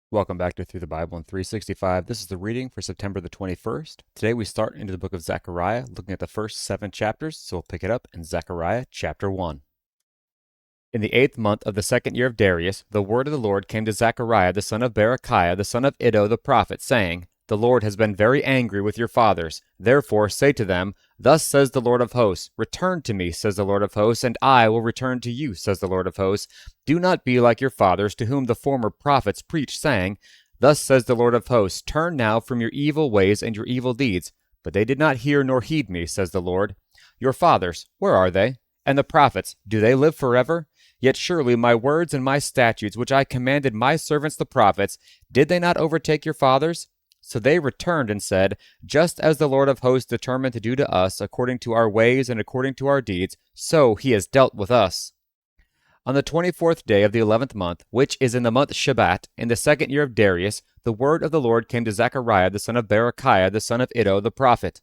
Welcome back to Through the Bible in 365. This is the reading for September the 21st. Today we start into the book of Zechariah, looking at the first 7 chapters, so we'll pick it up in Zechariah chapter 1. In the 8th month of the 2nd year of Darius, the word of the Lord came to Zechariah the son of Berechiah, the son of Iddo the prophet, saying, The Lord has been very angry with your fathers. Therefore say to them, Thus says the Lord of hosts, Return to me, says the Lord of hosts, and I will return to you, says the Lord of hosts. Do not be like your fathers, to whom the former prophets preached, saying, Thus says the Lord of hosts, Turn now from your evil ways and your evil deeds. But they did not hear nor heed me, says the Lord. Your fathers, where are they? And the prophets, do they live forever? Yet surely my words and my statutes, which I commanded my servants the prophets, did they not overtake your fathers? So they returned and said, Just as the Lord of hosts determined to do to us, according to our ways and according to our deeds, so he has dealt with us. On the 24th day of the 11th month, which is in the month Shebat, in the 2nd year of Darius, the word of the Lord came to Zechariah the son of Berechiah the son of Iddo the prophet.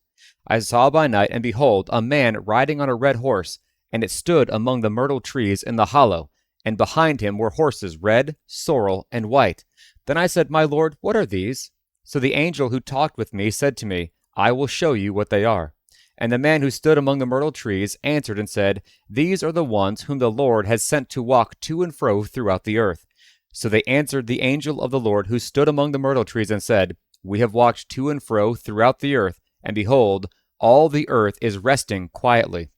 I saw by night, and behold, a man riding on a red horse, and it stood among the myrtle trees in the hollow, and behind him were horses red, sorrel, and white. Then I said, My Lord, what are these? So the angel who talked with me said to me, I will show you what they are. And the man who stood among the myrtle trees answered and said, These are the ones whom the Lord has sent to walk to and fro throughout the earth. So they answered the angel of the Lord who stood among the myrtle trees and said, We have walked to and fro throughout the earth, and behold, all the earth is resting quietly.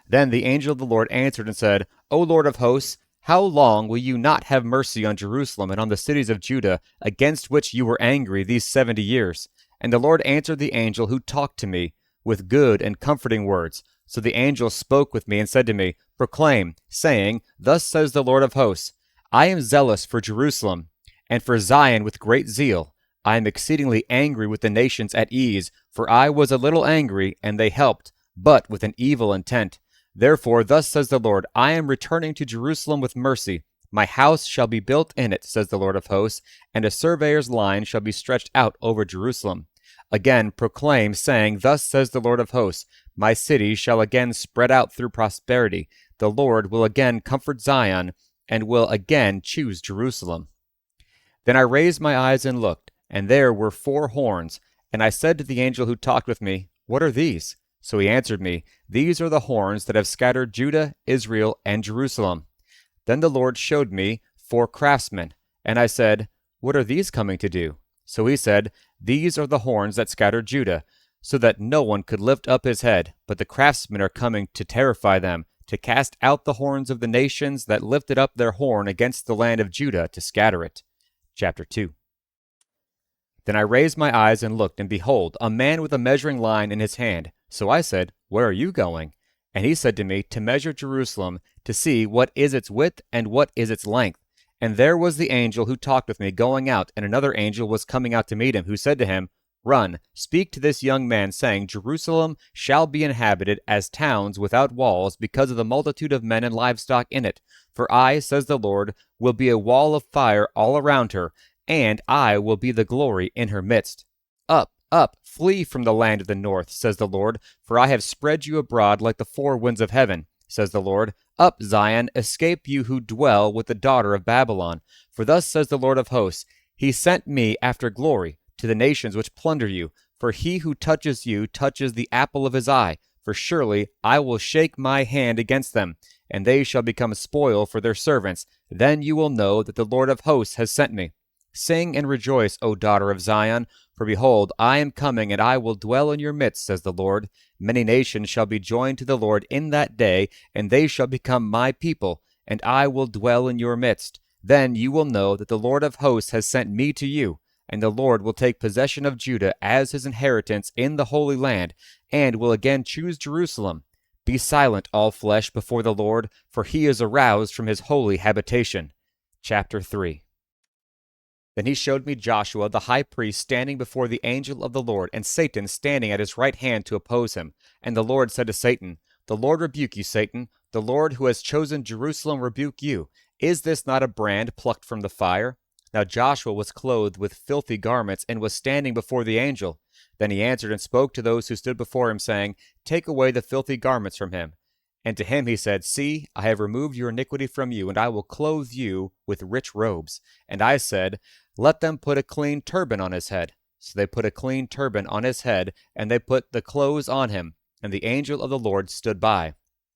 Then the angel of the Lord answered and said, O Lord of hosts, how long will you not have mercy on Jerusalem and on the cities of Judah, against which you were angry these 70 years? And the Lord answered the angel who talked to me with good and comforting words. So the angel spoke with me and said to me, Proclaim, saying, Thus says the Lord of hosts, I am zealous for Jerusalem, and for Zion with great zeal. I am exceedingly angry with the nations at ease, for I was a little angry, and they helped, but with an evil intent. Therefore, thus says the Lord, I am returning to Jerusalem with mercy. My house shall be built in it, says the Lord of hosts, and a surveyor's line shall be stretched out over Jerusalem. Again proclaim, saying, Thus says the Lord of hosts, My city shall again spread out through prosperity. The Lord will again comfort Zion, and will again choose Jerusalem. Then I raised my eyes and looked, and there were 4 horns. And I said to the angel who talked with me, What are these? So he answered me, These are the horns that have scattered Judah, Israel, and Jerusalem. Then the Lord showed me 4 craftsmen, and I said, What are these coming to do? So he said, These are the horns that scattered Judah, so that no one could lift up his head, but the craftsmen are coming to terrify them, to cast out the horns of the nations that lifted up their horn against the land of Judah to scatter it. Chapter 2. Then I raised my eyes and looked, and behold, a man with a measuring line in his hand. So I said, Where are you going? And he said to me, To measure Jerusalem, to see what is its width and what is its length. And there was the angel who talked with me going out, and another angel was coming out to meet him, who said to him, Run, speak to this young man, saying, Jerusalem shall be inhabited as towns without walls, because of the multitude of men and livestock in it. For I, says the Lord, will be a wall of fire all around her, and I will be the glory in her midst. Up, up, flee from the land of the north, says the Lord, for I have spread you abroad like the 4 winds of heaven, says the Lord. Up, Zion, escape you who dwell with the daughter of Babylon. For thus says the Lord of hosts, He sent me after glory to the nations which plunder you. For he who touches you touches the apple of his eye. For surely I will shake my hand against them, and they shall become spoil for their servants. Then you will know that the Lord of hosts has sent me. Sing and rejoice, O daughter of Zion, for behold, I am coming, and I will dwell in your midst, says the Lord. Many nations shall be joined to the Lord in that day, and they shall become my people, and I will dwell in your midst. Then you will know that the Lord of hosts has sent me to you, and the Lord will take possession of Judah as his inheritance in the Holy Land, and will again choose Jerusalem. Be silent, all flesh, before the Lord, for he is aroused from his holy habitation. Chapter 3. Then he showed me Joshua the high priest standing before the angel of the Lord, and Satan standing at his right hand to oppose him. And the Lord said to Satan, The Lord rebuke you, Satan. The Lord who has chosen Jerusalem rebuke you. Is this not a brand plucked from the fire? Now Joshua was clothed with filthy garments, and was standing before the angel. Then he answered and spoke to those who stood before him, saying, Take away the filthy garments from him. And to him he said, See, I have removed your iniquity from you, and I will clothe you with rich robes. And I said, Let them put a clean turban on his head. So they put a clean turban on his head, and they put the clothes on him. And the angel of the Lord stood by.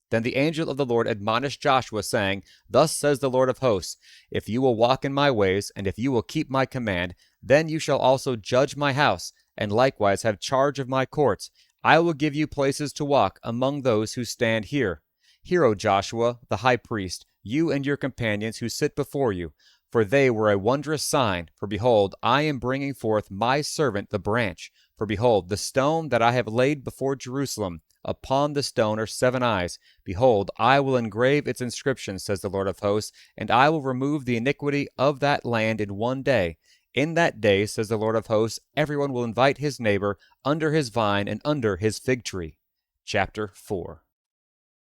Then the angel of the Lord admonished Joshua, saying, Thus says the Lord of hosts, If you will walk in my ways, and if you will keep my command, then you shall also judge my house, and likewise have charge of my courts. I will give you places to walk among those who stand here. Hear, O Joshua, the high priest, you and your companions who sit before you, for they were a wondrous sign. For behold, I am bringing forth my servant the branch. For behold, the stone that I have laid before Jerusalem, upon the stone are 7 eyes. Behold, I will engrave its inscription, says the Lord of hosts, and I will remove the iniquity of that land in one day. In that day, says the Lord of hosts, everyone will invite his neighbor under his vine and under his fig tree. Chapter 4.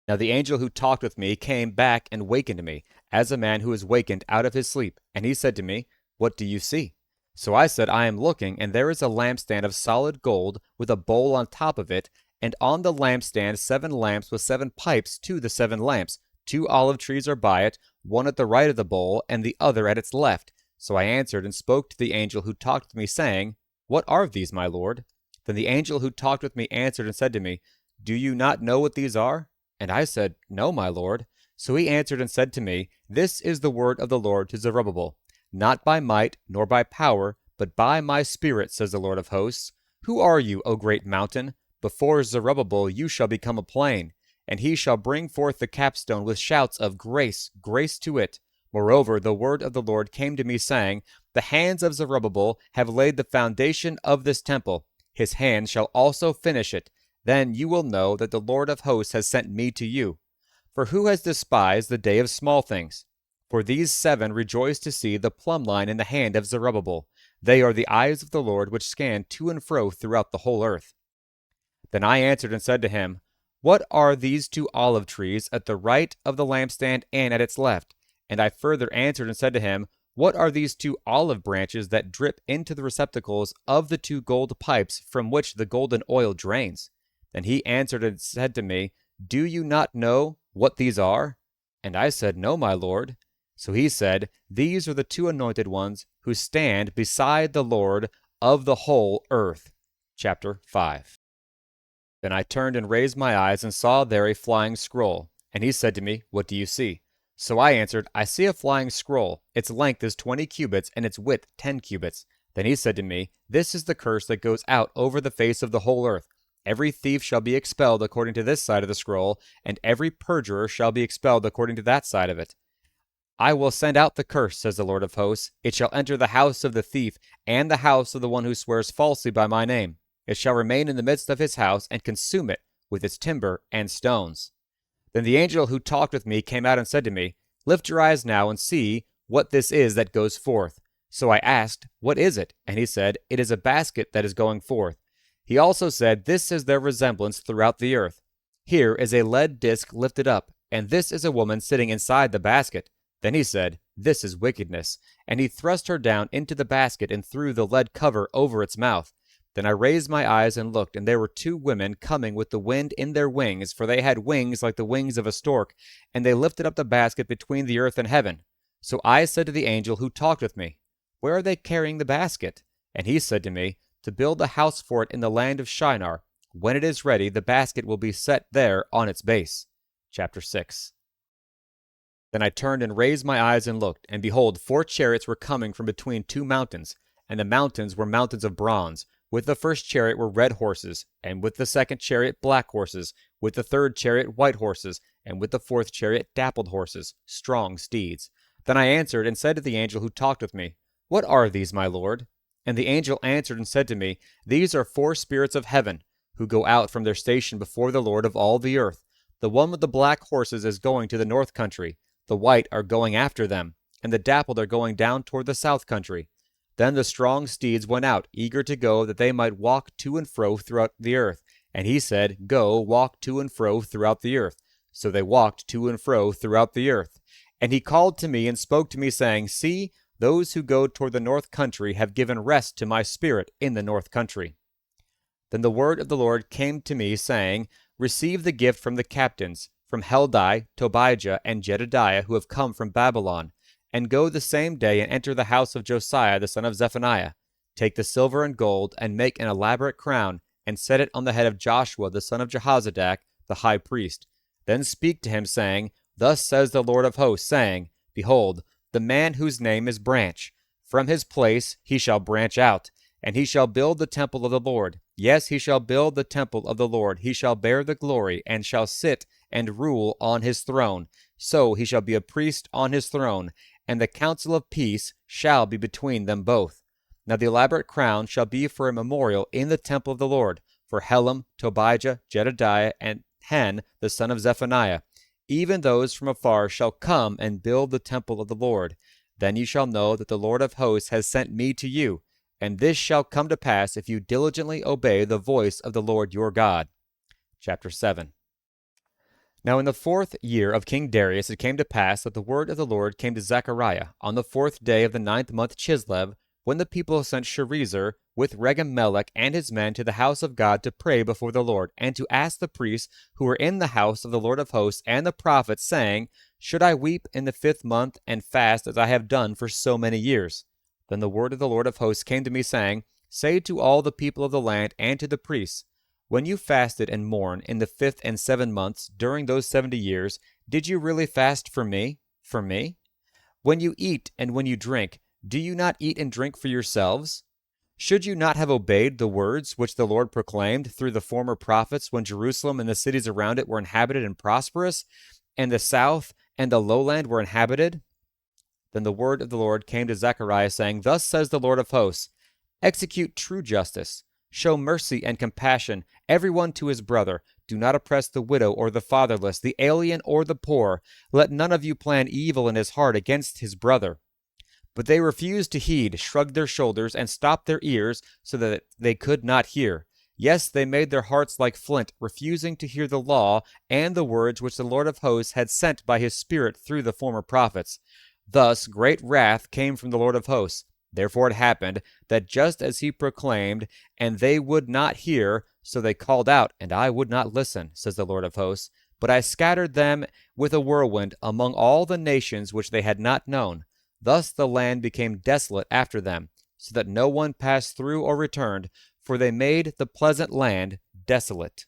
Now the angel who talked with me came back and wakened me, as a man who is wakened out of his sleep. And he said to me, What do you see? So I said, I am looking, and there is a lampstand of solid gold, with a bowl on top of it, and on the lampstand 7 lamps with 7 pipes to the 7 lamps. 2 olive trees are by it, one at the right of the bowl, and the other at its left. So I answered and spoke to the angel who talked with me, saying, What are these, my lord? Then the angel who talked with me answered and said to me, Do you not know what these are? And I said, No, my lord. So he answered and said to me, This is the word of the Lord to Zerubbabel. Not by might, nor by power, but by my spirit, says the Lord of hosts. Who are you, O great mountain? Before Zerubbabel you shall become a plain, and he shall bring forth the capstone with shouts of grace, grace to it. Moreover, the word of the Lord came to me, saying, The hands of Zerubbabel have laid the foundation of this temple. His hands shall also finish it. Then you will know that the Lord of hosts has sent me to you. For who has despised the day of small things? For these 7 rejoice to see the plumb line in the hand of Zerubbabel. They are the eyes of the Lord which scan to and fro throughout the whole earth. Then I answered and said to him, What are these 2 olive trees at the right of the lampstand and at its left? And I further answered and said to him, What are these 2 olive branches that drip into the receptacles of the 2 gold pipes from which the golden oil drains? Then he answered and said to me, Do you not know what these are? And I said, No, my lord. So he said, These are the 2 anointed ones who stand beside the Lord of the whole earth. Chapter 5. Then I turned and raised my eyes and saw there a flying scroll. And he said to me, What do you see? So I answered, I see a flying scroll. Its length is 20 cubits, and its width 10 cubits. Then he said to me, This is the curse that goes out over the face of the whole earth. Every thief shall be expelled according to this side of the scroll, and every perjurer shall be expelled according to that side of it. I will send out the curse, says the Lord of hosts. It shall enter the house of the thief, and the house of the one who swears falsely by my name. It shall remain in the midst of his house, and consume it with its timber and stones. Then the angel who talked with me came out and said to me, Lift your eyes now and see what this is that goes forth. So I asked, What is it? And he said, It is a basket that is going forth. He also said, This is their resemblance throughout the earth. Here is a lead disc lifted up, and this is a woman sitting inside the basket. Then he said, This is wickedness. And he thrust her down into the basket and threw the lead cover over its mouth. Then I raised my eyes and looked, and there were 2 women coming with the wind in their wings, for they had wings like the wings of a stork, and they lifted up the basket between the earth and heaven. So I said to the angel who talked with me, Where are they carrying the basket? And he said to me, To build a house for it in the land of Shinar. When it is ready, the basket will be set there on its base. Chapter 6. Then I turned and raised my eyes and looked, and behold, 4 chariots were coming from between 2 mountains, and the mountains were mountains of bronze. With the first chariot were red horses, and with the second chariot black horses, with the third chariot white horses, and with the fourth chariot dappled horses, strong steeds. Then I answered and said to the angel who talked with me, What are these, my lord? And the angel answered and said to me, These are 4 spirits of heaven, who go out from their station before the Lord of all the earth. The one with the black horses is going to the north country, the white are going after them, and the dappled are going down toward the south country. Then the strong steeds went out, eager to go, that they might walk to and fro throughout the earth. And he said, Go, walk to and fro throughout the earth. So they walked to and fro throughout the earth. And he called to me and spoke to me, saying, See, those who go toward the north country have given rest to my spirit in the north country. Then the word of the Lord came to me, saying, Receive the gift from the captains, from Heldai, Tobijah, and Jedediah, who have come from Babylon, and go the same day and enter the house of Josiah the son of Zephaniah. Take the silver and gold, and make an elaborate crown, and set it on the head of Joshua the son of Jehozadak, the high priest. Then speak to him, saying, Thus says the Lord of hosts, saying, Behold, the man whose name is Branch. From his place he shall branch out, and he shall build the temple of the Lord. Yes, he shall build the temple of the Lord. He shall bear the glory, and shall sit and rule on his throne. So he shall be a priest on his throne, and the counsel of peace shall be between them both. Now the elaborate crown shall be for a memorial in the temple of the Lord, for Helam, Tobijah, Jedediah, and Hen, the son of Zephaniah. Even those from afar shall come and build the temple of the Lord. Then you shall know that the Lord of hosts has sent me to you. And this shall come to pass if you diligently obey the voice of the Lord your God. Chapter 7. Now in the 4th year of King Darius it came to pass that the word of the Lord came to Zechariah on the 4th day of the 9th month Chislev, when the people sent Sherezer with Regem-melech and his men to the house of God to pray before the Lord, and to ask the priests who were in the house of the Lord of hosts and the prophets, saying, Should I weep in the 5th month and fast as I have done for so many years? Then the word of the Lord of hosts came to me, saying, Say to all the people of the land and to the priests, When you fasted and mourned in the 5th and 7th months during those 70 years, did you really fast for me? For me? When you eat and when you drink, do you not eat and drink for yourselves? Should you not have obeyed the words which the Lord proclaimed through the former prophets when Jerusalem and the cities around it were inhabited and prosperous, and the south and the lowland were inhabited? Then the word of the Lord came to Zechariah, saying, Thus says the Lord of hosts, Execute true justice, show mercy and compassion, everyone to his brother. Do not oppress the widow or the fatherless, the alien or the poor. Let none of you plan evil in his heart against his brother. But they refused to heed, shrugged their shoulders, and stopped their ears so that they could not hear. Yes, they made their hearts like flint, refusing to hear the law and the words which the Lord of hosts had sent by his Spirit through the former prophets. Thus great wrath came from the Lord of hosts. Therefore it happened that just as he proclaimed, and they would not hear, so they called out, and I would not listen, says the Lord of hosts. But I scattered them with a whirlwind among all the nations which they had not known. Thus the land became desolate after them, so that no one passed through or returned, for they made the pleasant land desolate.